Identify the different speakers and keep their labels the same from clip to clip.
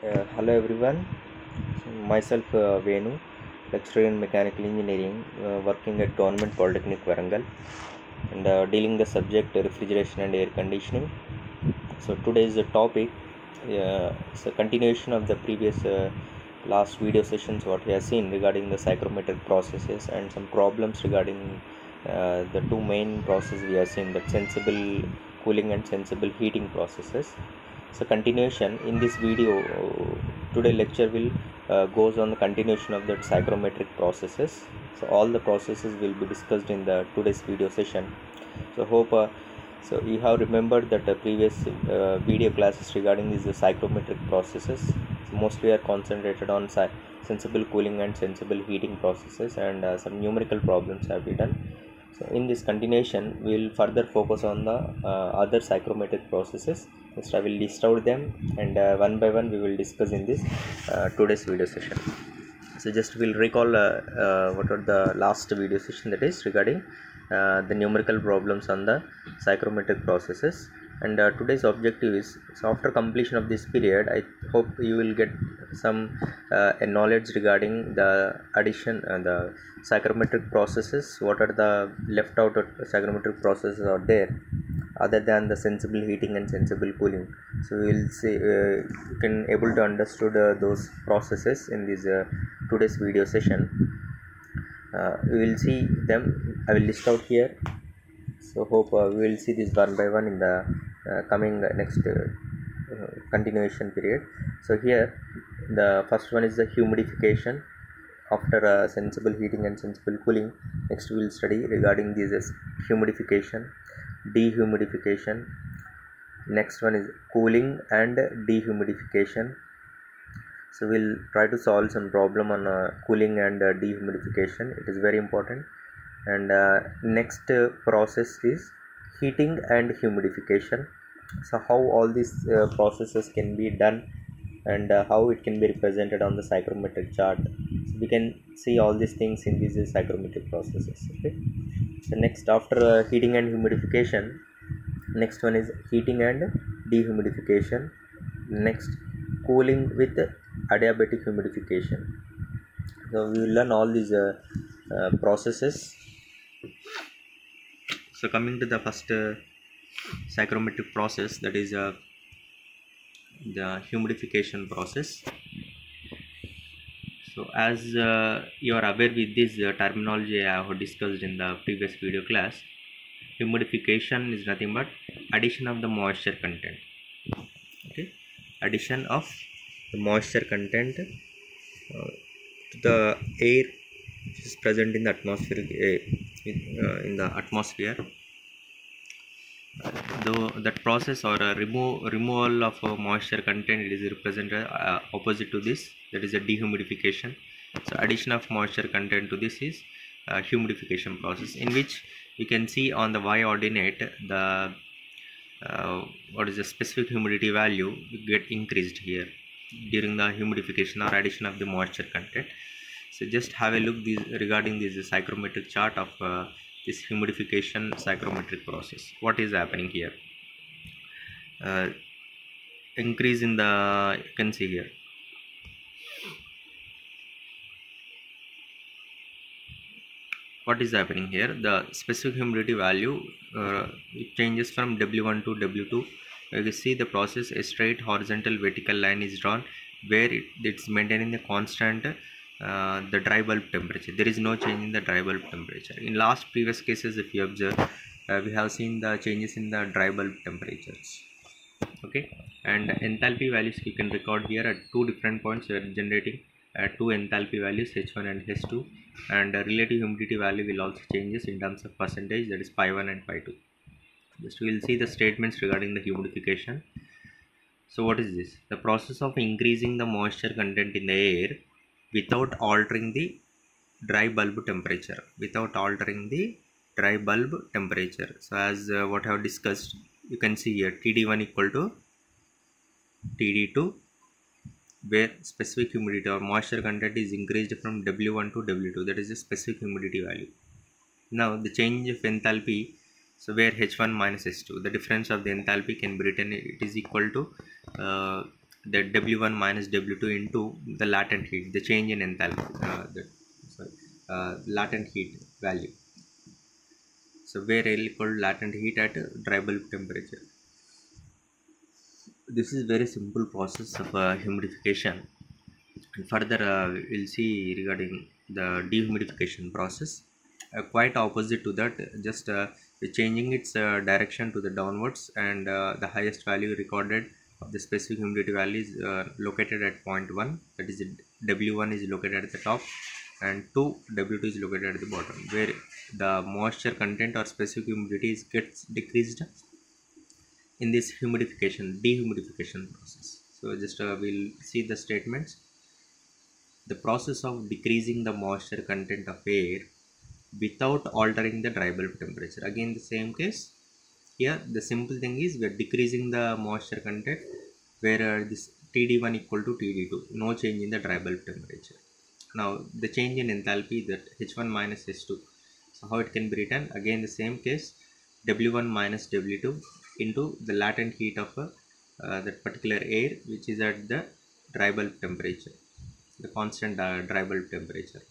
Speaker 1: Hello everyone. Myself Venu, lecturer in mechanical engineering, working at Government Polytechnic Varangal, and dealing the subject refrigeration and air conditioning. So today's topic is a continuation of the previous last video sessions what we have seen regarding the psychrometric processes and some problems regarding the two main processes we have seen, that sensible cooling and sensible heating processes. So continuation in this video, today lecture will goes on the continuation of that psychrometric processes. So all the processes will be discussed in the today's video session. So hope so you have remembered that the previous video classes regarding these psychrometric processes mostly are concentrated on sensible cooling and sensible heating processes, and some numerical problems have been done. So in this continuation we will further focus on the other psychrometric processes. Just I will list out them, and one by one we will discuss in this today's video session. So just we'll recall what are the last video session, that is regarding the numerical problems on the psychrometric processes. And today's objective is, so after completion of this period I hope you will get some a knowledge regarding the addition and the psychrometric processes, what are the left out of psychrometric processes are there other than the sensible heating and sensible cooling. So we will see you can able to understood those processes in this today's video session. We will see them. I will list out here. So hope we will see this one by one in the coming next continuation period. So here the first one is the humidification. After sensible heating and sensible cooling, next we will study regarding this as humidification, dehumidification. Next one is cooling and dehumidification. So we'll try to solve some problem on cooling and dehumidification. It is very important. And next process is heating and humidification. So how all these processes can be done, and how it can be represented on the psychrometric chart. So we can see all these things in these psychrometric processes. Okay. So next, after heating and humidification, next one is heating and dehumidification. Next, cooling with adiabatic humidification. So we will learn all these processes. So coming to the first psychrometric process, that is the humidification process. So as you are aware with this terminology I have discussed in the previous video class, humidification is nothing but addition of the moisture content. Okay, addition of the moisture content to the air which is present in the atmospheric air, in the atmosphere. Though that process or a removal of moisture content, it is represented opposite to this, that is a dehumidification. So addition of moisture content to this is humidification process, in which you can see on the y ordinate the what is the specific humidity value get increased here during the humidification or addition of the moisture content. So just have a look regarding this psychrometric chart of this humidification psychrometric process. What is happening here? Increase in the, you can see here, what is happening here, the specific humidity value it changes from W1 to W2. You can see the process, a straight horizontal vertical line is drawn where it's maintaining the constant the dry bulb temperature. There is no change in the dry bulb temperature. In last previous cases, if you observe, we have seen the changes in the dry bulb temperatures. Okay, and enthalpy values you can record here at two different points. You are generating two enthalpy values, H1 and H2, and relative humidity value will also changes in terms of percentage, that is pi1 and pi2. Just we will see the statements regarding the humidification. So what is this? The process of increasing the moisture content in the air without altering the dry bulb temperature. Without altering the dry bulb temperature. So as what I have discussed, you can see here TD1 equal to TD2, where specific humidity or moisture content is increased from W1 to W2. That is the specific humidity value. Now the change of enthalpy, so where H1 minus H2, the difference of the enthalpy can be written, it is equal to the W1 minus W2 into the latent heat, the change in enthalpy, latent heat value. So where L equal latent heat at dry bulb temperature. This is very simple process of humidification. And further we'll see regarding the dehumidification process, quite opposite to that, just changing its direction to the downwards, and the highest value recorded of the specific humidity value is located at point 1, that is W1 is located at the top, and 2 W2 is located at the bottom, where the moisture content or specific humidity gets decreased in this dehumidification process. So just we'll see the statements. The process of decreasing the moisture content of air without altering the dry bulb temperature. Again the same case. Here the simple thing is we are decreasing the moisture content, where this TD1 equal to TD2, no change in the dry bulb temperature. Now the change in enthalpy, that H1 minus H2. So how it can be written? Again the same case, W1 minus W2 into the latent heat of that particular air which is at the dry bulb temperature, the constant dry bulb temperature.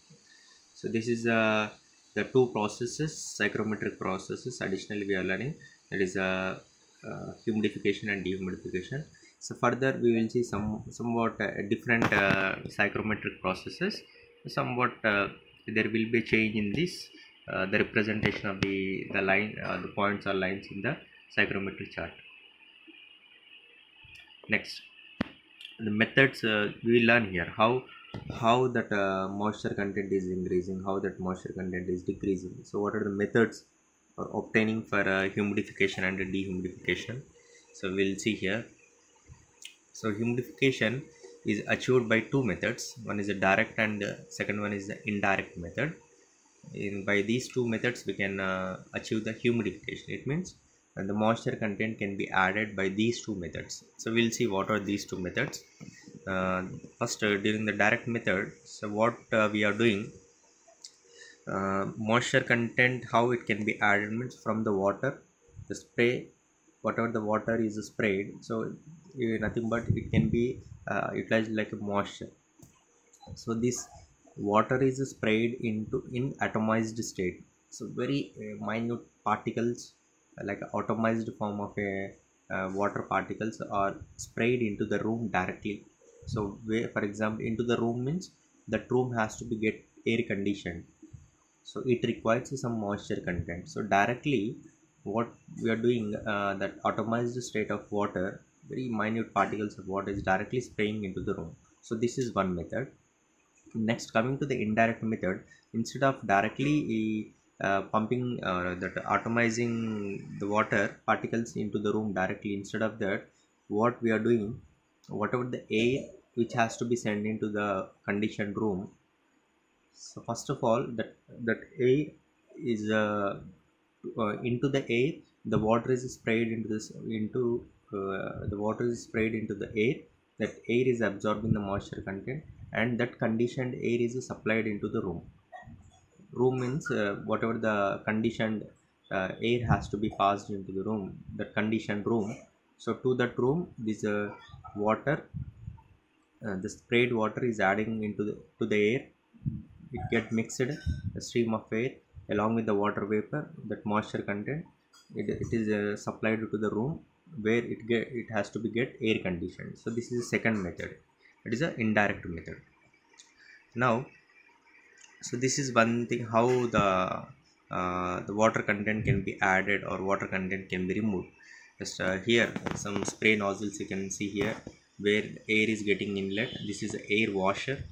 Speaker 1: So this is the two processes, psychrometric processes. Additionally we are learning, that is humidification and dehumidification. So further we will see somewhat different psychrometric processes. Somewhat there will be change in this the representation of the line, the points or lines in the psychrometric chart. Next, the methods we will learn here, how that moisture content is increasing, how that moisture content is decreasing. So what are the methods for obtaining for humidification and dehumidification? So we'll see here. So humidification is achieved by two methods. One is a direct and second one is the indirect method. By these two methods we can achieve the humidification. It means the moisture content can be added by these two methods. So we'll see what are these two methods. First, during the direct method, so what we are doing, moisture content, how it can be added means from the water, the spray, whatever the water is sprayed, so nothing but it can be utilized like a moisture. So this water is sprayed into in atomized state, so very minute particles, like atomized form of a water particles are sprayed into the room directly. So where, for example, into the room means that room has to be get air conditioned, so it requires some moisture content. So directly what we are doing, that atomized state of water, very minute particles of water is directly spraying into the room. So this is one method. Next, coming to the indirect method, instead of directly pumping that atomizing the water particles into the room directly, instead of that, what we are doing, whatever the air which has to be sent into the conditioned room, so first of all that air is into the air, the water is sprayed into this into the water is sprayed into the air. That air is absorbing the moisture content, and that conditioned air is supplied into the room. Room means whatever the conditioned air has to be passed into the room, that conditioned room. So to that room, this water, the sprayed water is adding into the air. It get mixed, a stream of air along with the water vapor, that moisture content, it is supplied to the room, where it has to be get air conditioned. So this is the second method, it is a indirect method. Now, so this is one thing, how the water content can be added or water content can be removed. Just here some spray nozzles you can see here, where air is getting inlet. This is air washer,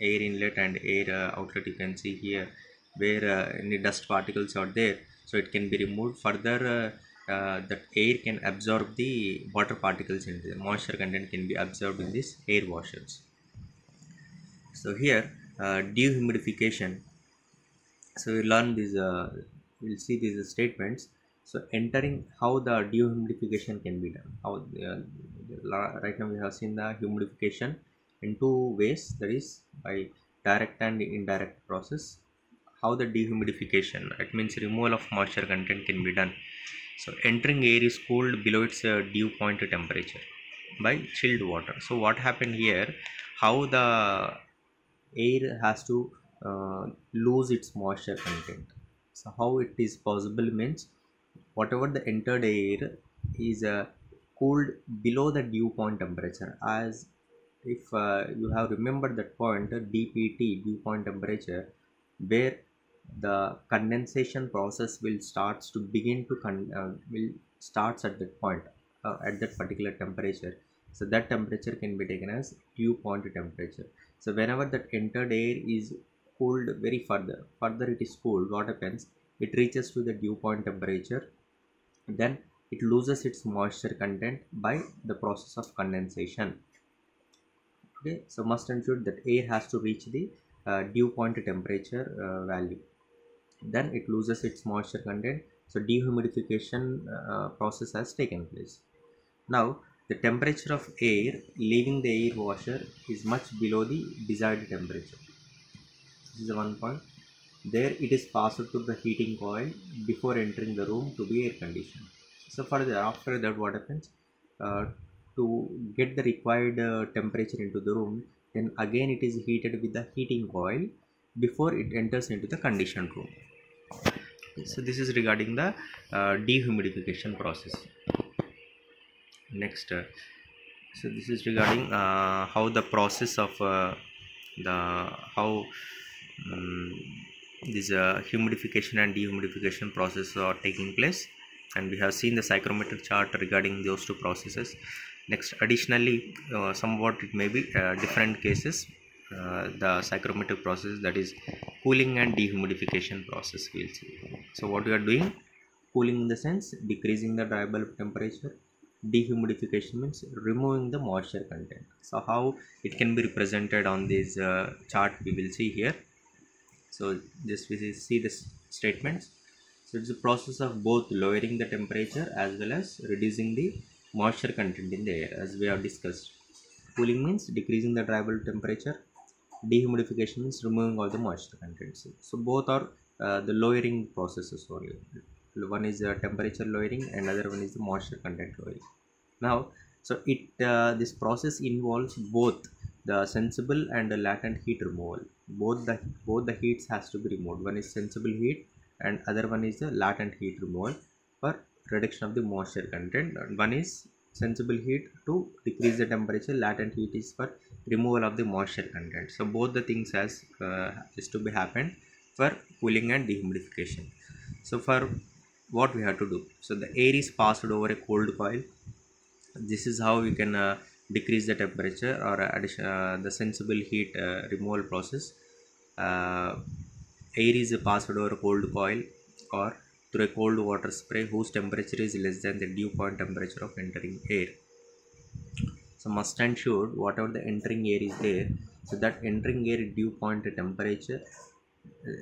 Speaker 1: air inlet and air outlet you can see here, where any dust particles are there, so it can be removed. Further that air can absorb the water particles, into the moisture content can be absorbed in these air washers. So here dehumidification, so we learn these we'll see these statements. So entering how the dehumidification can be done, how right now we have seen the humidification in two ways, that is by direct and indirect process. How the dehumidification, it means removal of moisture content, can be done. So entering air is cooled below its dew point temperature by chilled water. So what happened here? How the air has to lose its moisture content. So how it is possible means whatever the entered air is cooled below the dew point temperature. As if you have remembered that point, DPT, dew point temperature, where the condensation process will starts to begin to will starts at that point, at that particular temperature. So that temperature can be taken as dew point temperature. So whenever that entered air is cooled very further it is cooled, what happens? It reaches to the dew point temperature, then it loses its moisture content by the process of condensation. Okay, so must ensure that air has to reach the dew point temperature value, then it loses its moisture content. So dehumidification process has taken place. Now the temperature of air leaving the air washer is much below the desired temperature. This is the one point. There it is passed to the heating coil before entering the room to be air conditioned. So further after that what happens? Uh, to get the required temperature into the room, then again it is heated with the heating coil before it enters into the conditioned room. So this is regarding the dehumidification process. Next, so this is regarding how the process of the how um, this humidification and dehumidification process are taking place, and we have seen the psychrometric chart regarding those two processes. Next, additionally, somewhat it may be different cases, the psychrometric process, that is cooling and dehumidification process, we'll see. So what we are doing, cooling in the sense decreasing the dry bulb temperature, dehumidification means removing the moisture content. So how it can be represented on this chart we will see here. So just we see the statements. So it's a process of both lowering the temperature as well as reducing the moisture content in the air, as we have discussed. Cooling means decreasing the dry bulb temperature, dehumidification means removing all the moisture contents. So both are the lowering processes only. One is temperature lowering and other one is the moisture content lowering. Now so it this process involves both the sensible and the latent heat removal. Both the heats has to be removed. One is sensible heat and other one is the latent heat removal for reduction of the moisture content, and one is sensible heat to decrease the temperature, latent heat is for removal of the moisture content. So both the things is to be happened for cooling and dehumidification. So for what we have to do, so the air is passed over a cold coil. This is how we can decrease the temperature or addition the sensible heat removal process. uh, Air is passed over a cold coil or through a cold water spray whose temperature is less than the dew point temperature of entering air. So must ensure whatever the entering air is there, so that entering air dew point temperature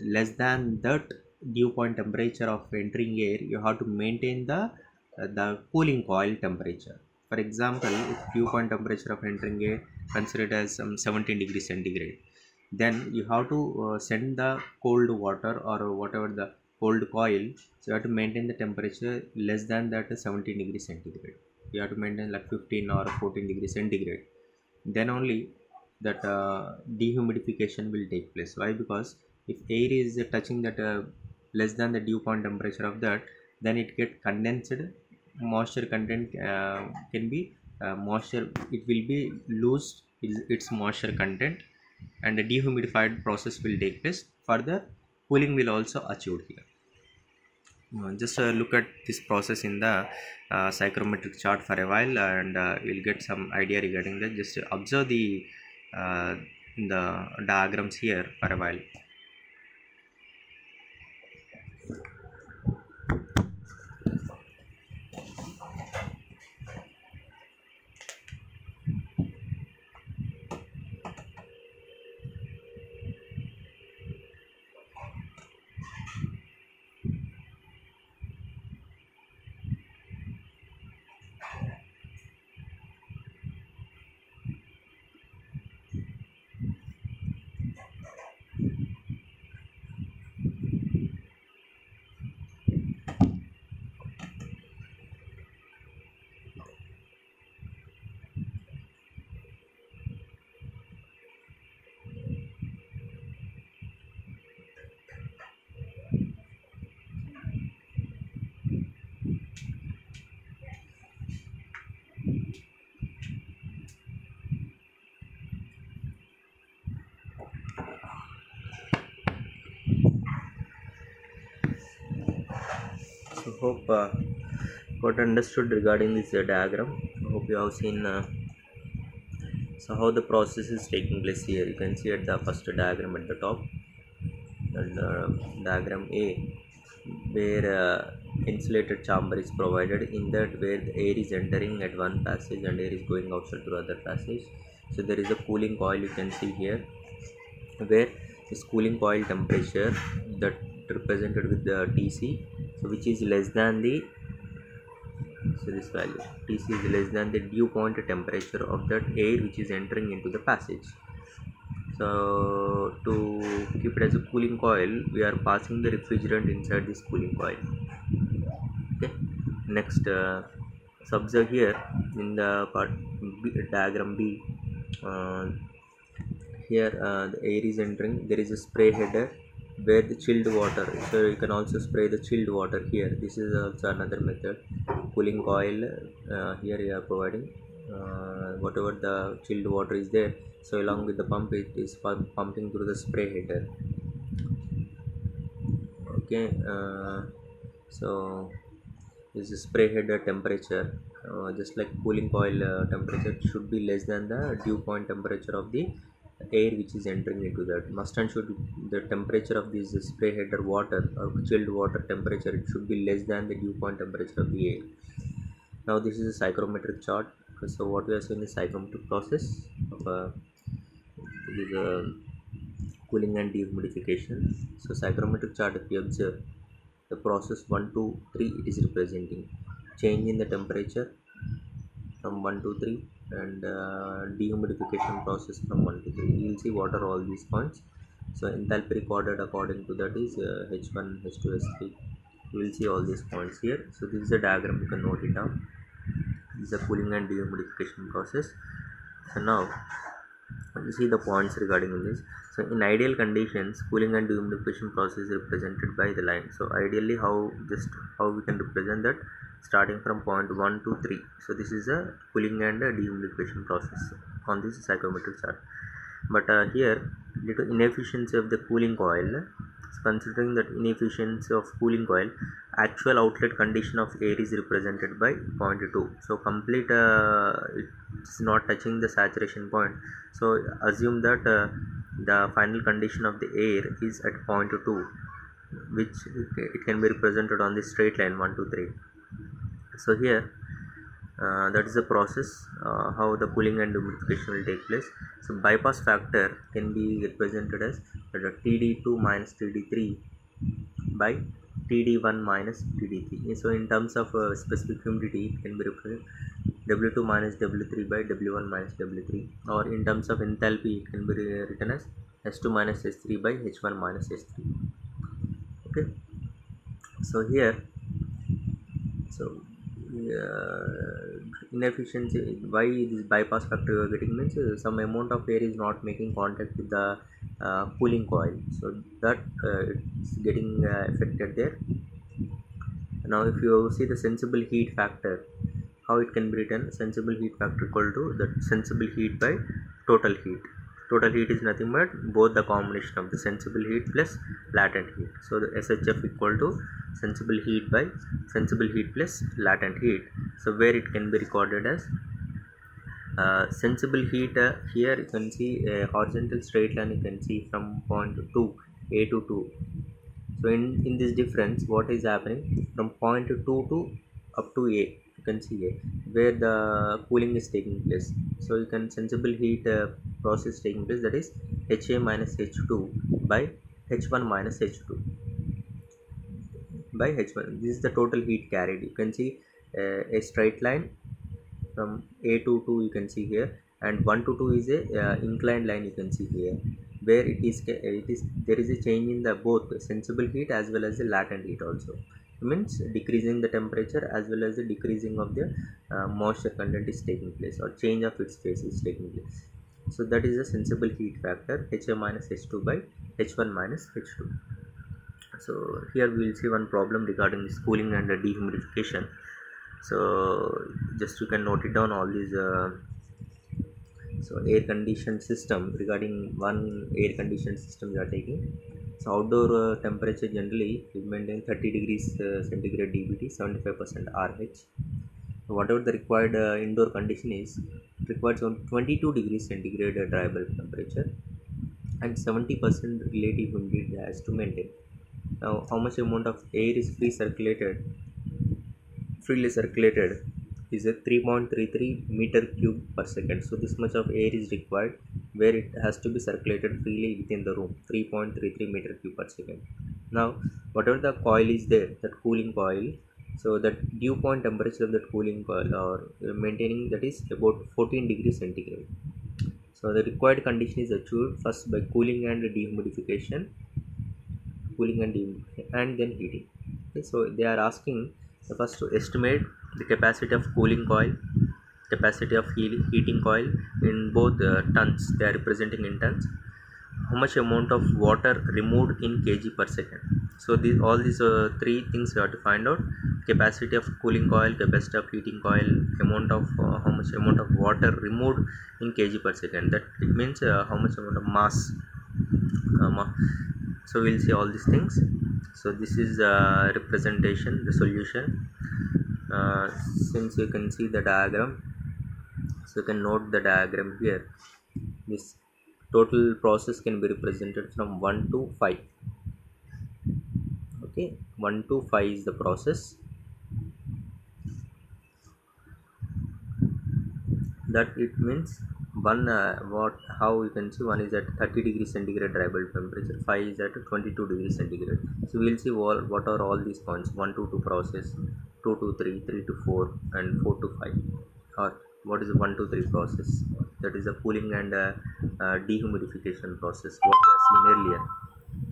Speaker 1: less than that dew point temperature of entering air, you have to maintain the cooling coil temperature. For example, if dew point temperature of entering air considered as 17 degrees centigrade, then you have to send the cold water or whatever the cold coil, so you have to maintain the temperature less than that 17 degrees centigrade. You have to maintain like 15 or 14 degrees centigrade, then only that dehumidification will take place. Why? Because if air is touching that less than the dew point temperature of that, then it get condensed, moisture content can be moisture, it will be lose its moisture content, and the dehumidified process will take place. Further cooling will also achieved here. Just look at this process in the psychrometric chart for a while, and you'll get some idea regarding that. Just observe uh, the diagrams here for a while. So hope got understood regarding this diagram. Hope you have seen so how the process is taking place here. You can see at the first diagram at the top, and diagram A, where insulated chamber is provided, in that where the air is entering at one passage and air is going outside to the other passage. So there is a cooling coil, you can see here, where this cooling coil temperature that represented with the Tc, so which is less than the, so this value Tc is less than the dew point temperature of that air which is entering into the passage. So to keep it as a cooling coil, we are passing the refrigerant inside this cooling coil. Okay, next observe here in the part B, diagram B, here the air is entering, there is a spray header where the chilled water, so you can also spray the chilled water here. This is also another method. Cooling coil, here you are providing whatever the chilled water is there, so along with the pump it is pumping through the spray header. Okay, so this is spray header temperature, just like cooling coil temperature should be less than the dew point temperature of the air which is entering into that. Must and should the temperature of this spray header water or chilled water temperature, it should be less than the dew point temperature of the air. Now this is a psychrometric chart. So what we are seeing is psychrometric process of this cooling and dehumidification. So psychrometric chart, if you observe the process 1 to 3, it is representing change in the temperature from 1 to 3, and dehumidification process from 1 to 3. You will see what are all these points. So enthalpy recorded according to that is H1, H2, H3. You will see all these points here. So this is a diagram, you can note it down. This is a cooling and dehumidification process. So now you see the points regarding this. So in ideal conditions, cooling and dehumidification process is represented by the line. So ideally, how we can represent that, starting from point 1 to 3. So this is a cooling and dehumidification process on this psychrometric chart. But here, due to inefficiency of the cooling coil, considering that inefficiency of cooling coil, actual outlet condition of air is represented by 0.2. So complete it's not touching the saturation point. So assume that the final condition of the air is at 0.2, which it can be represented on the straight line 1 to 3. So here that is the process how the cooling and dehumidification will take place. So bypass factor can be represented as TD2 minus TD3 by TD1 minus TD3. So in terms of specific humidity, it can be represented W2 minus W3 by W1 minus W3, or in terms of enthalpy, it can be written as S2 minus S3 by H1 minus S3. Okay, so here, so inefficiency, why this bypass factor you are getting means some amount of air is not making contact with the cooling coil, so that it's getting affected there. Now if you see the sensible heat factor, how it can be written, sensible heat factor equal to the sensible heat by total heat. Total heat is nothing but both the combination of the sensible heat plus latent heat. So the SHF equal to sensible heat by sensible heat plus latent heat. So where it can be recorded as sensible heat, here you can see a horizontal straight line, you can see from point 2 A to 2. So in this difference, what is happening from point 2 to up to A, you can see A, where the cooling is taking place. So you can sensible heat process taking place, that is HA minus H2 by H1 minus H2 by H1. This is the total heat carried. You can see a straight line from A to 2, you can see here, and 1 to 2 is a inclined line, you can see here, where it is there is a change in the both sensible heat as well as the latent heat also. It means decreasing the temperature as well as the decreasing of the moisture content is taking place, or change of its phase is taking place. So that is the sensible heat factor, HA minus H2 by H1 minus H2. So here we will see one problem regarding this cooling and dehumidification. So just you can note it down all these. So air conditioned system, regarding one air conditioned system we are taking. So outdoor temperature generally is maintained 30 degrees centigrade dBT, 75% RH. So whatever the required indoor condition is, it requires on 22 degrees centigrade dry bulb temperature and 70% relative humidity has to maintain. Now how much amount of air is freely circulated is a 3.33 meter cube per second. So this much of air is required where it has to be circulated freely within the room, 3.33 meter cube per second. Now whatever the coil is there, that cooling coil, so that dew point temperature of that cooling coil or maintaining that is about 14 degrees centigrade. So the required condition is achieved first by cooling and dehumidification, and then heating. Okay, so they are asking first to estimate the capacity of cooling coil, capacity of heating coil in both tons. They are representing in tons. How much amount of water removed in kg per second. So all these three things you have to find out: capacity of cooling coil, capacity of heating coil, amount of how much amount of water removed in kg per second. That it means how much amount of mass. So we'll see all these things. So this is representation, the solution. Since you can see the diagram, so you can note the diagram here. This total process can be represented from 1 to 5. Okay, 1 to 5 is the process. That it means one how you can see, one is at 30 degrees centigrade dry bulb temperature, 5 is at 22 degrees centigrade. So we'll see what are all these points: 1 to 2 process, 2 to 3, 3 to 4, and 4 to 5. Or what is the 1 to 3 process? That is the cooling and dehumidification process, what we have seen earlier.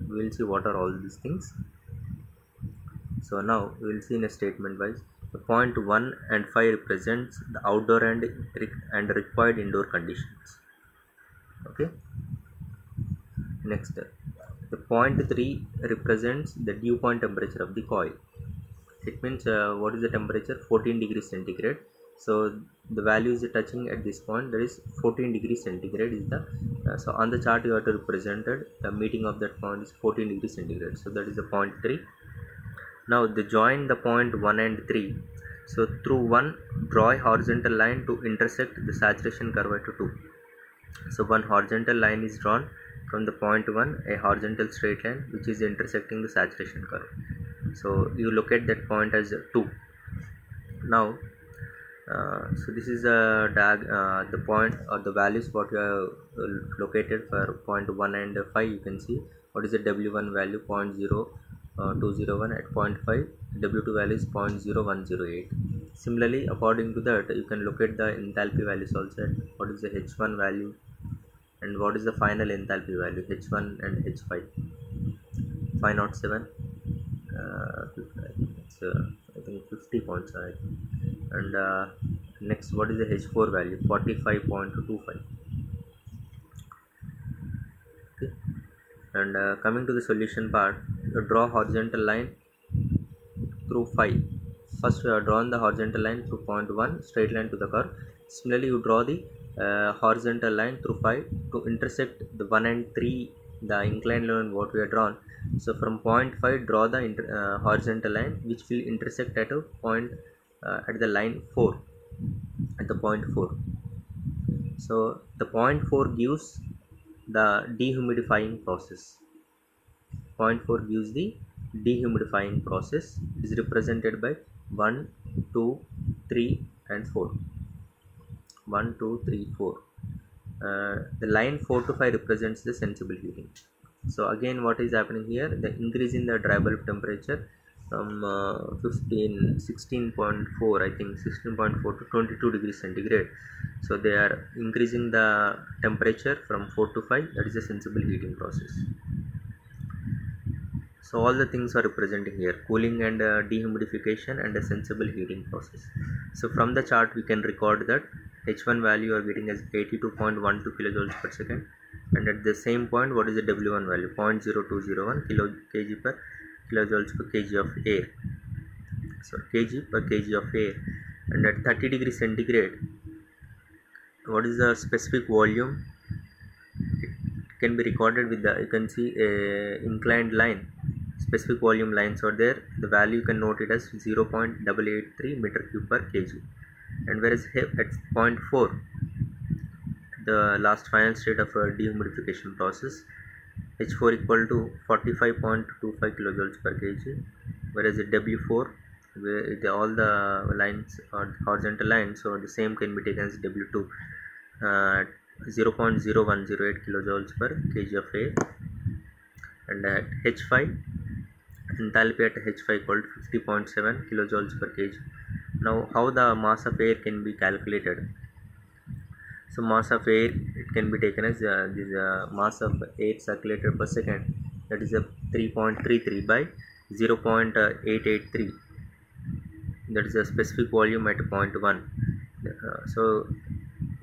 Speaker 1: We'll see what are all these things. So now we will see in a statement wise. The point 1 and 5 represents the outdoor and required indoor conditions. Okay. Next, the point 3 represents the dew point temperature of the coil. It means what is the temperature? 14 degrees centigrade. So the value is touching at this point, that is 14 degrees centigrade is the so on the chart you have to represented the meeting of that point is 14 degrees centigrade. So that is the point 3. Now they join the point 1 and 3. So through 1, draw a horizontal line to intersect the saturation curve at 2. So one horizontal line is drawn from the point 1, a horizontal straight line which is intersecting the saturation curve. So you locate that point as 2. Now so this is the point or the values what you have located for point 1 and 5. You can see what is the W1 value, 0.0201 at 0.5, W2 value is 0.0108. Similarly, according to that, you can locate the enthalpy values also at what is the H1 value and what is the final enthalpy value, H1 and H5. 507, I think 50 points, right? And next, what is the H4 value? 45.25. Okay. And coming to the solution part, you draw horizontal line through 5. First you have drawn the horizontal line through point 1, straight line to the curve. Similarly, you draw the horizontal line through 5 to intersect the 1 and 3, the inclined line what we have drawn. So from point 5, draw the horizontal line which will intersect at a point at the line 4, at the point 4. So the point 4 gives the dehumidifying process. Point 4 gives the dehumidifying process. It is represented by 1, 2, 3 and 4. 1, 2, 3, 4. The line 4 to 5 represents the sensible heating. So again, what is happening here? The increase in the dry bulb temperature from 16.4, I think 16.4 to 22 degrees centigrade. So they are increasing the temperature from 4 to 5. That is a sensible heating process. So all the things are representing here: cooling and dehumidification and a sensible heating process. So from the chart we can record that H1 value you are getting as 82.12 kilojoules per second, and at the same point what is the W1 value? 0.0201 kg per kilojoules per kg of air. So kg per kg of air, and at 30 degrees centigrade what is the specific volume? can be recorded with the, you can see a inclined line, specific volume lines are there. The value you can note it as 0.883 meter cube per kg. And whereas at point 4, the last final state of a dehumidification process, H4 equal to 45.25 kilojoules per kg, whereas at W4, where all the lines or horizontal lines, so the same can be taken as W2, 0.0108 kilojoules per kg of air. And at H5, enthalpy at H5 equal to 50.7 kilojoules per kg. Now, how the mass of air can be calculated? So mass of air, it can be taken as this mass of air circulated per second, that is a 3.33 by 0.883, that is a specific volume at point 1. So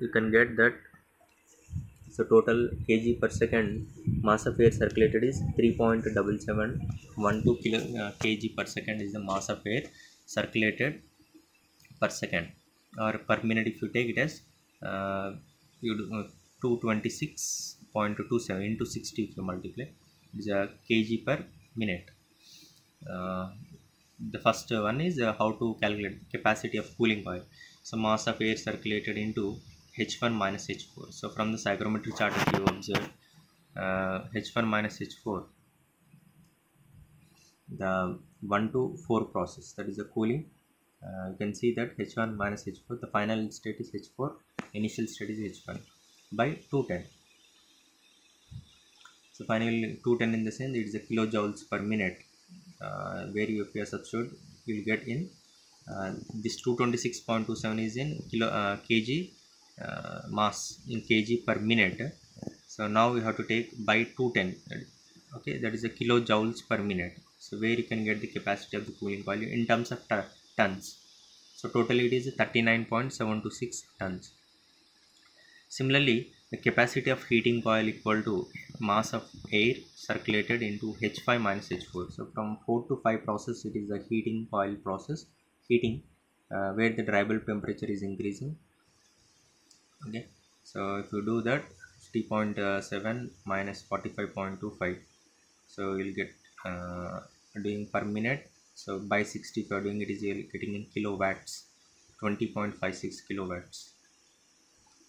Speaker 1: you can get that, so total kg per second mass of air circulated is 3.7712 kg per second is the mass of air circulated per second, or per minute if you take it as you do, 226.27 into 60 if you multiply, it is a kg per minute. The first one is how to calculate capacity of cooling coil. So mass of air circulated into H1 minus H4. So from the psychrometry chart, if you observe H1 minus H4, the 1 to 4 process, that is the cooling, you can see that H1 minus H4, the final state is H4, initial state is H1 by 210. So finally 210 in the sense it is a kilojoules per minute, where you, if you substitute, you will get in this 226.27 is in kg mass in kg per minute. So now we have to take by 210, okay, that is a kilojoules per minute. So where you can get the capacity of the cooling coil in terms of tons. So totally it is 39.726 tons. Similarly, the capacity of heating coil equal to mass of air circulated into H5 minus H4. So from 4 to 5 process, it is the heating coil process, heating where the dry bulb temperature is increasing. Okay, so if you do that 3.7 minus 45.25, so you'll get doing per minute. So by 60 if you are doing it, is getting in kilowatts, 20.56 kilowatts.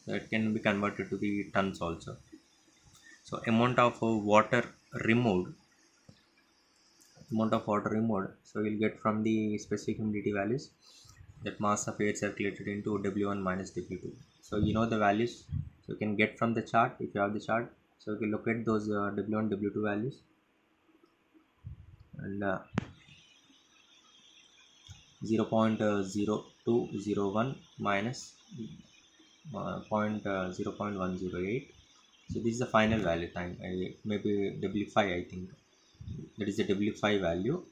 Speaker 1: That can be converted to the tons also. So amount of water removed, so you'll get from the specific humidity values, that mass of air circulated into W1 minus W2. So you know the values, so you can get from the chart if you have the chart. So you can look at those W1 W2 values, and 0.0201 minus 0.108. So this is the final value time, maybe W5, I think that is the W5 value,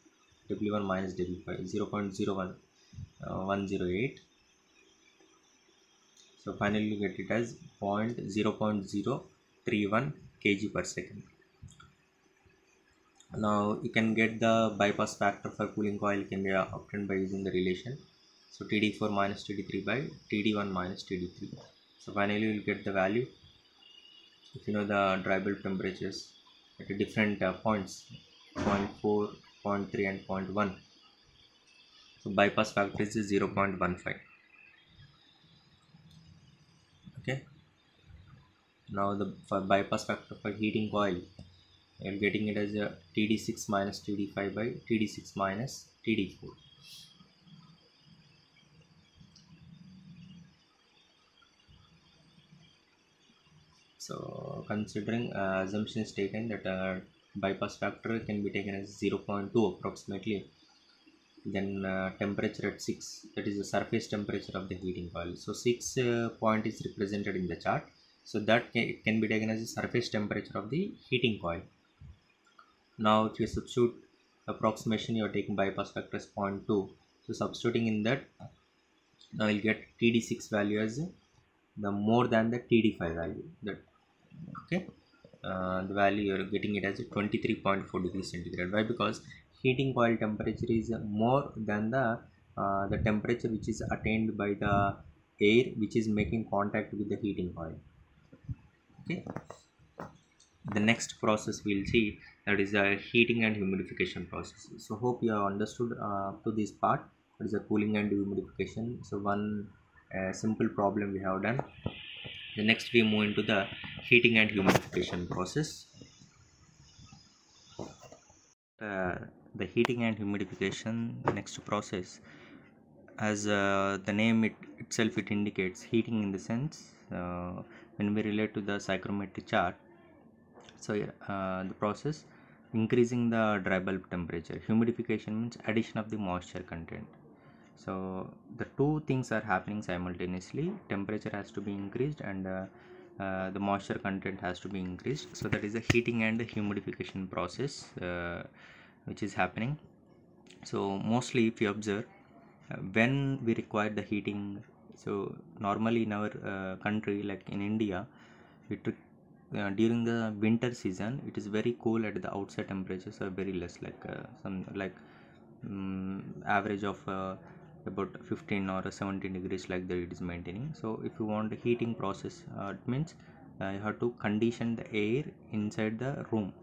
Speaker 1: W1 minus W5, 0.01 108. So finally you get it as 0.031 kg per second. Now you can get the bypass factor for cooling coil can be obtained by using the relation. So TD4 minus TD3 by TD1 minus TD3. So finally you will get the value if you know the dry bulb temperatures at different points, 0.4, 0.3 and 0.1. So bypass factor is 0.15. Okay, now the bypass factor for heating coil, you are getting it as a TD6 minus TD5 by TD6 minus TD4. So considering assumption is taken that bypass factor can be taken as 0.2 approximately, then temperature at 6, that is the surface temperature of the heating coil. So 6 point is represented in the chart, so that it can be taken as the surface temperature of the heating coil. Now if you substitute approximation, you are taking bypass factor as 0.2, so substituting in that, now you'll get TD6 value as the more than the TD5 value, that okay, the value you are getting it as a 23.4 degrees centigrade. Why? Because heating coil temperature is more than the temperature which is attained by the air which is making contact with the heating coil. Okay, the next process we'll see, that is a heating and humidification process. So hope you have understood up to this part, that is a cooling and humidification. So one simple problem we have done. The next we move into the heating and humidification process. uh, the heating and humidification next process, as the name itself it indicates, heating in the sense, when we relate to the psychrometric chart. So the process increasing the dry bulb temperature. Humidification means addition of the moisture content. So the two things are happening simultaneously. Temperature has to be increased, and the moisture content has to be increased. So that is the heating and the humidification process which is happening. So mostly if you observe, when we require the heating, so normally in our country, like in India, during the winter season it is very cool, at the outside temperatures are very less, like average of about 15 or 17 degrees, like that it is maintaining. So if you want the heating process, it means you have to condition the air inside the room,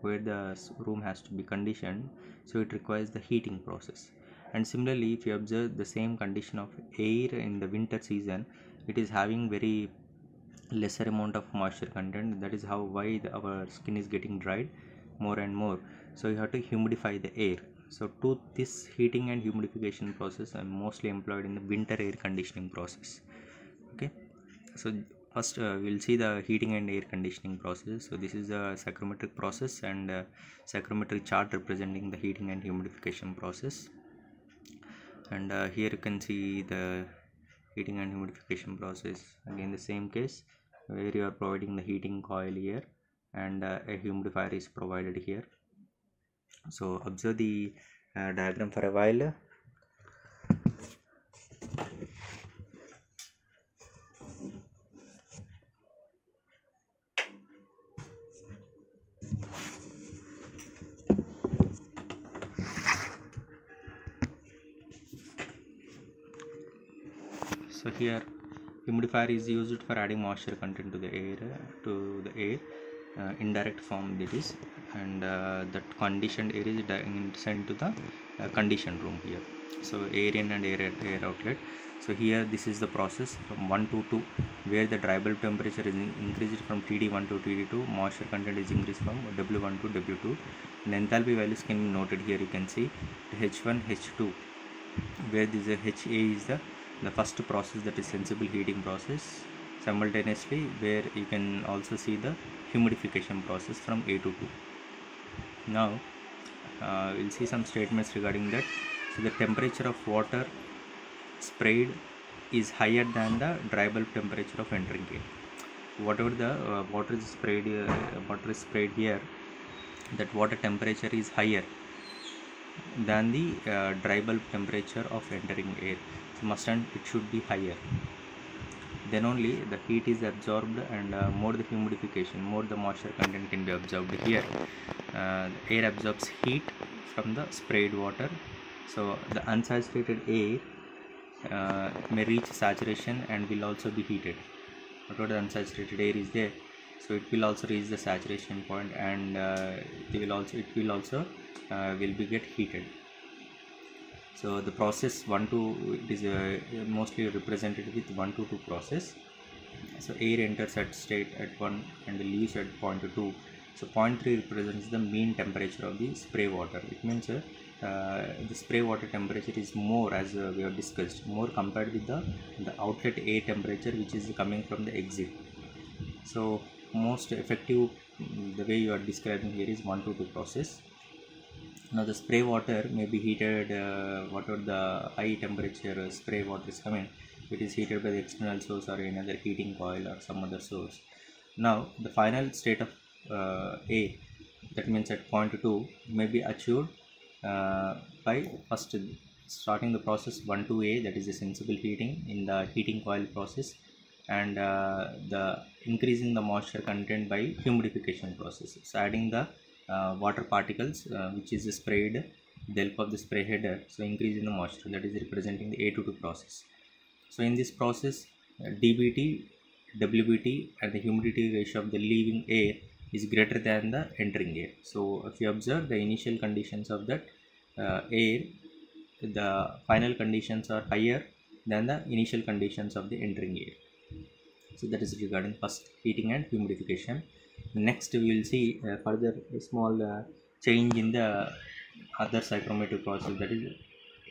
Speaker 1: where the room has to be conditioned. So it requires the heating process. And similarly, if you observe the same condition of air in the winter season, it is having very lesser amount of moisture content. That is how why our skin is getting dried more and more. So you have to humidify the air. So to this heating and humidification process are mostly employed in the winter air conditioning process. Okay, so first we'll see the heating and air conditioning process. So this is a psychrometric process, and psychrometric chart representing the heating and humidification process. And here you can see the heating and humidification process. Again the same case, where you are providing the heating coil here, and a humidifier is provided here. So observe the diagram for a while. So here humidifier is used for adding moisture content to the air, indirect form that is, and that conditioned air is sent into the conditioned room here. So air in and air outlet. So here this is the process from 1 to 2, where the dry bulb temperature is increased from TD1 to TD2, moisture content is increased from W1 to W2, and enthalpy values can be noted here. You can see H1, H2, where this HA is the first process, that is sensible heating process. Simultaneously, where you can also see the humidification process from A to 2. Now we'll see some statements regarding that. So the temperature of water sprayed is higher than the dry bulb temperature of entering air. Whatever the water is sprayed here, that water temperature is higher than the dry bulb temperature of entering air. So must and it should be higher, then only the heat is absorbed, and more the humidification, more the moisture content can be absorbed here. Air absorbs heat from the sprayed water. So the unsaturated air may reach saturation and will also be heated. Whatever the unsaturated air is there, so it will also reach the saturation point, and it will also will be get heated. So the process 1 to, it is mostly represented with 1 to 2 process. So air enters at state at 1 and leaves at point 2. So point 3 represents the mean temperature of the spray water. It means the spray water temperature is more, as we have discussed, more compared with the outlet air temperature, which is coming from the exit. So most effective, the way you are describing here, is 1 to 2 process. Now the spray water may be heated, whatever the high temperature spray water is coming, it is heated by the external source or another heating coil or some other source. Now the final state of A, that means at point 2, may be achieved by first starting the process 1 to A, that is a sensible heating in the heating coil process, and the increasing the moisture content by humidification process. So adding the water particles which is sprayed with the help of the spray header, so increasing the moisture, that is representing the A to 2 process. So in this process, dBT, WBT and the humidity ratio of the leaving air is greater than the entering air. So if you observe the initial conditions of that air, the final conditions are higher than the initial conditions of the entering air. So that is regarding first heating and humidification. Next we will see further a small change in the other psychrometric process, that is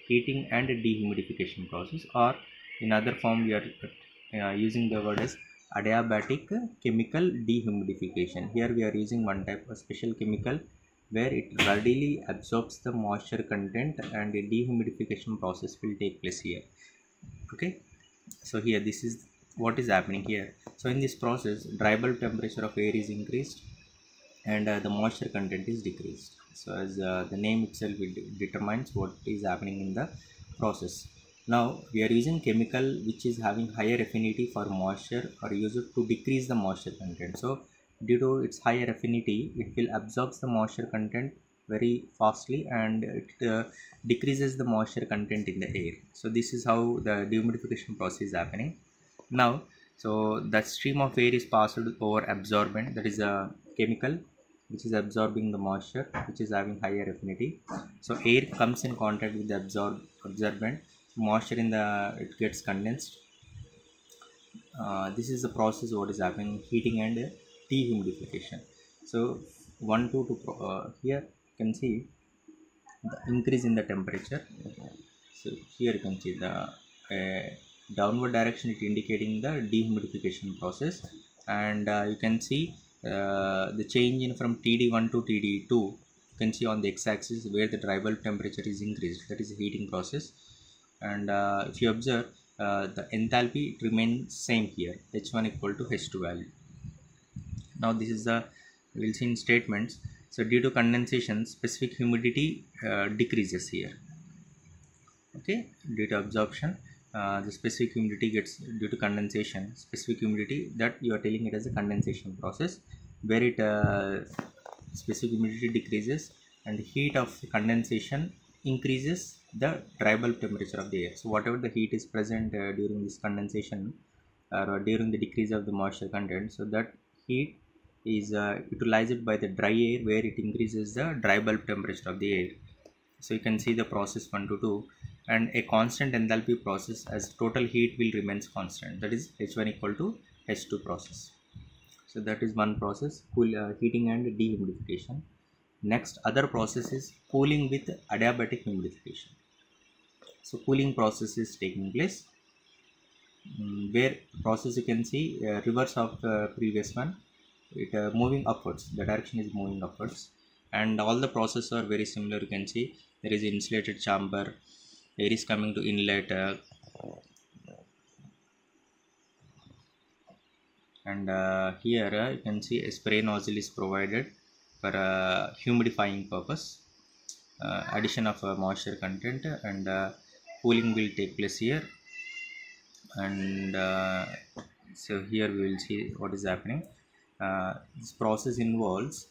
Speaker 1: heating and dehumidification process, or in other form we are using the word as adiabatic chemical dehumidification. Here we are using one type of special chemical where it readily absorbs the moisture content, and a dehumidification process will take place here. Okay, so here this is what is happening here. So in this process, dry bulb temperature of air is increased and the moisture content is decreased. So as the name itself determines what is happening in the process. Now we are using chemical which is having higher affinity for moisture, or used to decrease the moisture content. So due to its higher affinity, it will absorb the moisture content very fastly, and it decreases the moisture content in the air. So this is how the dehumidification process is happening. Now, so the stream of air is passed over absorbent, that is a chemical which is absorbing the moisture, which is having higher affinity. So air comes in contact with the absorbent, moisture in the it gets condensed. This is the process what is happening, heating and dehumidification. So 1 to 2 here you can see the increase in the temperature. So here you can see the downward direction, it indicating the dehumidification process, and you can see the change in from TD1 to TD2. You can see on the x-axis where the dry bulb temperature is increased, that is the heating process. And if you observe the enthalpy, it remains same here, H1 equal to H2 value. Now this is the we'll see in statements. So due to condensation, specific humidity decreases here. Okay, due to absorption, the specific humidity gets, due to condensation, specific humidity, that you are telling it as a condensation process, where it specific humidity decreases and the heat of condensation increases the dry bulb temperature of the air. So whatever the heat is present during this condensation or during the decrease of the moisture content, so that heat is utilized by the dry air, where it increases the dry bulb temperature of the air. So you can see the process 1 to 2, and a constant enthalpy process, as total heat will remains constant, that is H1 equal to H2 process. So that is one process, heating and dehumidification. Next, other process is cooling with adiabatic humidification. So cooling process is taking place, where process you can see reverse of previous one, it moving upwards, the direction is moving upwards, and all the processes are very similar. You can see there is insulated chamber, air is coming to inlet, and here you can see a spray nozzle is provided for humidifying purpose, addition of moisture content, and cooling will take place here. And so here we will see what is happening. This process involves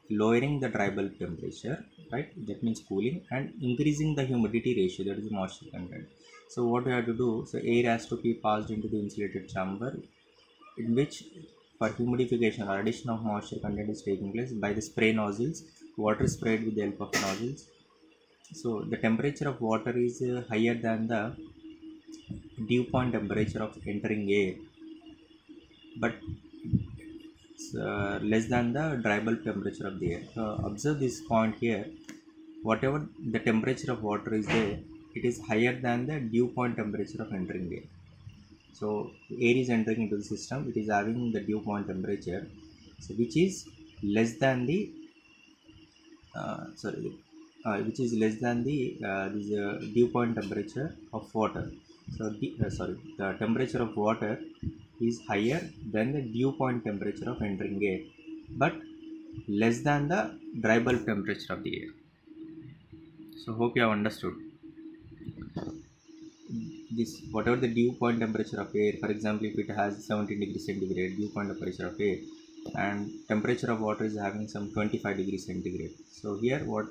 Speaker 1: lowering the dry bulb temperature, right, that means cooling, and increasing the humidity ratio, that is moisture content. So what we have to do, so air has to be passed into the insulated chamber, in which for humidification or addition of moisture content is taking place by the spray nozzles. Water is sprayed with the help of nozzles. So the temperature of water is higher than the dew point temperature of entering air, but less than the dry bulb temperature of the air. So observe this point here, whatever the temperature of water is there, it is higher than the dew point temperature of entering air. So air is entering into the system, it is having the dew point temperature, so which is less than the which is less than the this dew point temperature of water. So the temperature of water is higher than the dew point temperature of entering air, but less than the dry bulb temperature of the air. So hope you have understood this. Whatever the dew point temperature of air, for example, if it has 17 degrees centigrade dew point temperature of air, and temperature of water is having some 25 degrees centigrade, so here what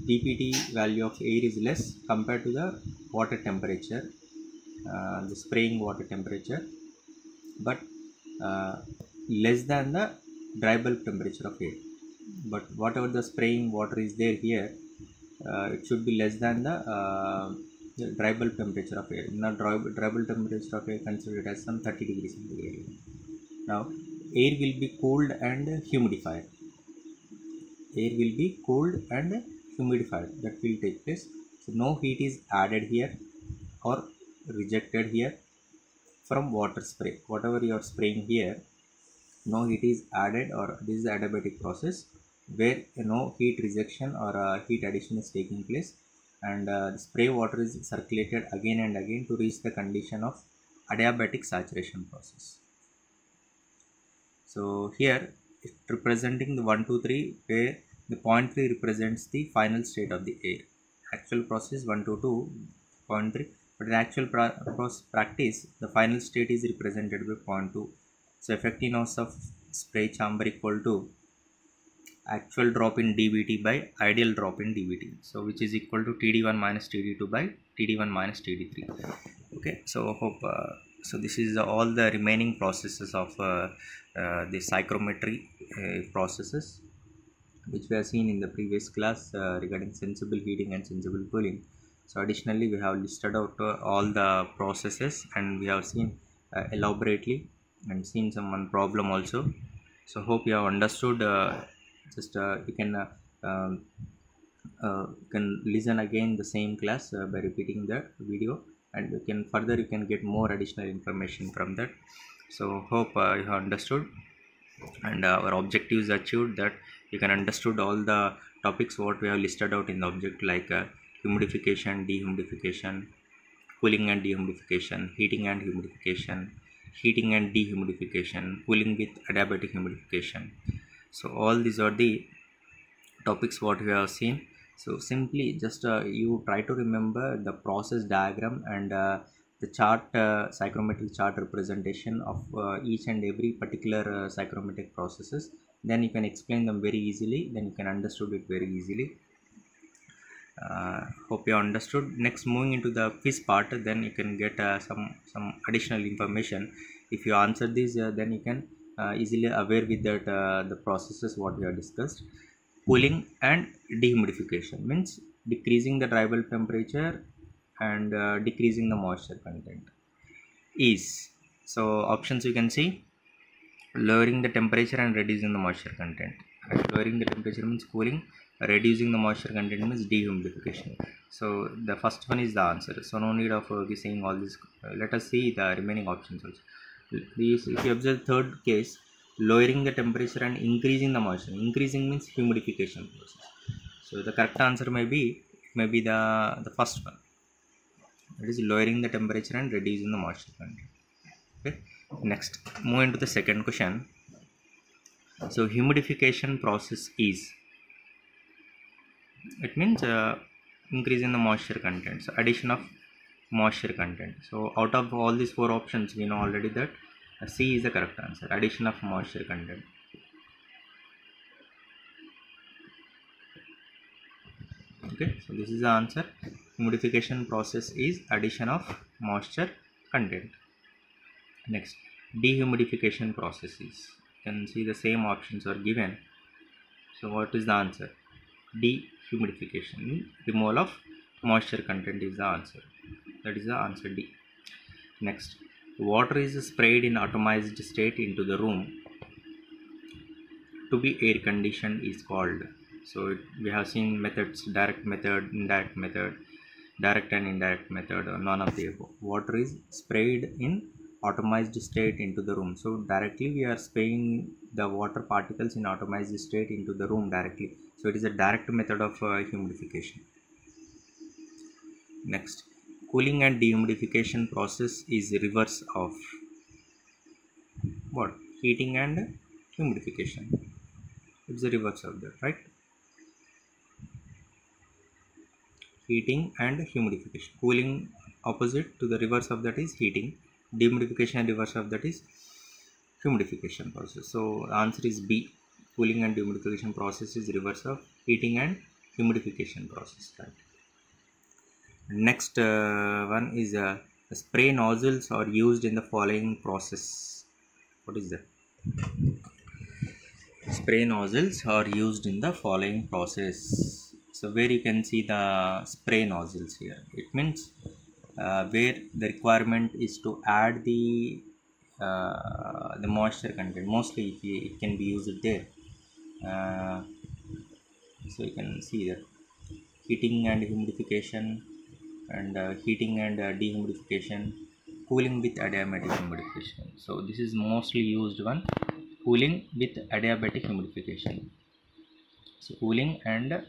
Speaker 1: dpt value of air is less compared to the water temperature, the spraying water temperature, but less than the dry bulb temperature of air, but whatever the spraying water is there here, it should be less than the dry bulb temperature of air. Now dry bulb temperature of air considered as some 30 degrees centigrade. Now air will be cooled and humidified. Air will be cooled and humidified. That will take place. So no heat is added here or rejected here from water spray. Whatever you are spraying here, no heat is added, or this is the adiabatic process where no heat rejection or heat addition is taking place, and the spray water is circulated again and again to reach the condition of adiabatic saturation process. So here it representing the 1, 2, 3, where the point 3 represents the final state of the air. Actual process 1, 2, 2, point 3, but in actual practice the final state is represented by point 2. So effectiveness of spray chamber equal to actual drop in dBT by ideal drop in dBT, so which is equal to TD1 minus TD2 by TD1 minus TD3. Okay, so hope so this is all the remaining processes of the psychrometry processes which we have seen in the previous class regarding sensible heating and sensible cooling. So additionally we have listed out all the processes, and we have seen elaborately and seen some one problem also. So hope you have understood. You can listen again the same class by repeating that video, and you can get more additional information from that. So hope you have understood, and our objectives achieved, that you can understood all the topics what we have listed out in the object, like humidification, dehumidification, cooling and dehumidification, heating and humidification, heating and dehumidification, cooling with adiabatic humidification. So all these are the topics what we have seen. So simply just you try to remember the process diagram and the chart, psychrometric chart representation of each and every particular psychrometric processes. Then you can explain them very easily, then you can understood it very easily. Hope you understood. Next, moving into the quiz part, then you can get some additional information. If you answer this, then you can easily aware with that the processes what we have discussed. Cooling and dehumidification means decreasing the dry bulb temperature and decreasing the moisture content. Is, so options you can see: lowering the temperature and reducing the moisture content. Lowering the temperature means cooling, reducing the moisture content means dehumidification. So the first one is the answer, so no need of saying all this. Let us see the remaining options also. Please, if you observe third case, lowering the temperature and increasing the moisture. Increasing means humidification process. So the correct answer may be the first one, that is lowering the temperature and reducing the moisture content. Okay, next, move into the second question. So humidification process is, it means increasing the moisture content, so addition of moisture content. So out of all these four options, we know already that C is the correct answer, addition of moisture content. Okay, so this is the answer. Humidification process is addition of moisture content. Next, dehumidification process is, you can see the same options are given. So what is the answer? Dehumidification, removal of moisture content is the answer. That is the answer D. Next, water is sprayed in atomized state into the room to be air conditioned is called. So we have seen methods: direct method, indirect method, direct and indirect method, or none of the above. Water is sprayed in atomized state into the room. So directly we are spraying the water particles in atomized state into the room directly. So it is a direct method of humidification. Next, cooling and dehumidification process is reverse of what? Heating and humidification. It's the reverse of that, right? Heating and humidification. Cooling opposite to the reverse of that is heating. Dehumidification and reverse of that is humidification process. So the answer is B. Cooling and dehumidification process is reverse of heating and humidification process, right? Next one is spray nozzles are used in the following process. What is that? spray nozzles are used in the following process. So where you can see the spray nozzles here, it means where the requirement is to add the moisture content. Mostly it can be used there. So you can see that heating and humidification, and heating and dehumidification, cooling with adiabatic humidification. So this is mostly used one, cooling with adiabatic humidification. So cooling and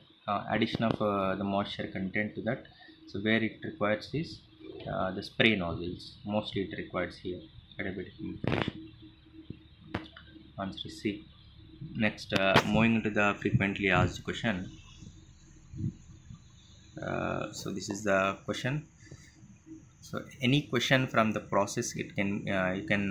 Speaker 1: addition of the moisture content to that. So where it requires is the spray nozzles, mostly it requires here adiabatic humidification. Answer is C. Next, moving into the frequently asked question. So this is the question. So any question from the process, it can you can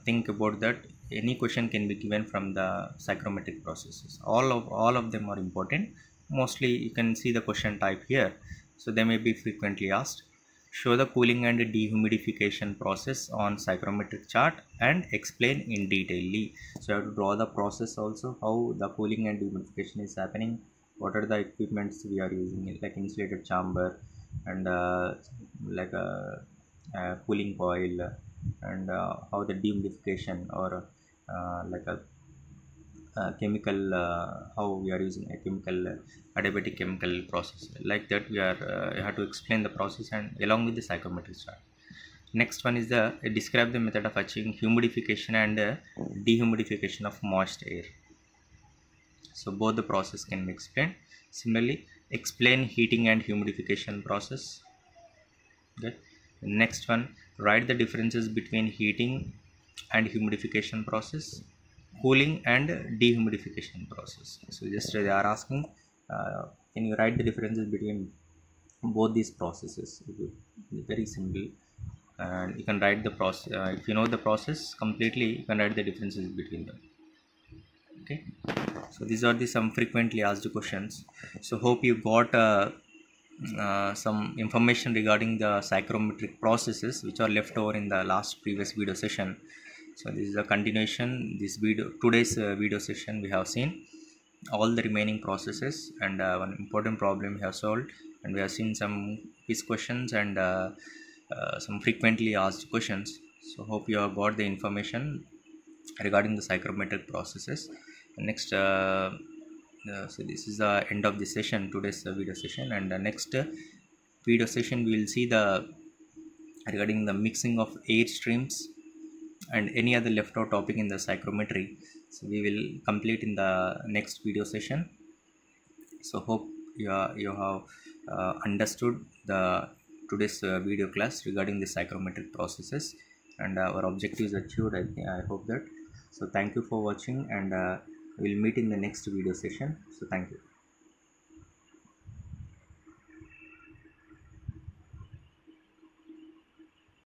Speaker 1: think about that. Any question can be given from the psychrometric processes. All of them are important. Mostly you can see the question type here. So they may be frequently asked. Show the cooling and dehumidification process on psychrometric chart and explain in detail. So you have to draw the process also, how the cooling and dehumidification is happening, what are the equipments we are using, like insulated chamber, and like a cooling coil, and how the dehumidification, or like a chemical, how we are using a chemical adiabatic chemical process, like that we are you have to explain the process and along with the psychrometric chart. Next one is the describe the method of achieving humidification and dehumidification of moist air. So both the process can be explained. Similarly, explain heating and humidification process. Okay. Next one, write the differences between heating and humidification process, cooling and dehumidification process. So just they are asking, can you write the differences between both these processes? Very simple, and you can write the process. If you know the process completely, you can write the differences between them. Okay, so these are the some frequently asked questions. So hope you got some information regarding the psychrometric processes which are left over in the last previous video session. So this is a continuation. This video, today's video session, we have seen all the remaining processes, and one important problem we have solved, and we have seen some quiz questions and some frequently asked questions. So hope you have got the information regarding the psychrometric processes. Next, so this is the end of the session, today's video session, and the next video session we will see the regarding the mixing of air streams and any other left out topic in the psychrometry. So we will complete in the next video session. So hope you have understood the today's video class regarding the psychrometric processes, and our objectives achieved. I hope that. So thank you for watching, and we'll meet in the next video session. So thank you.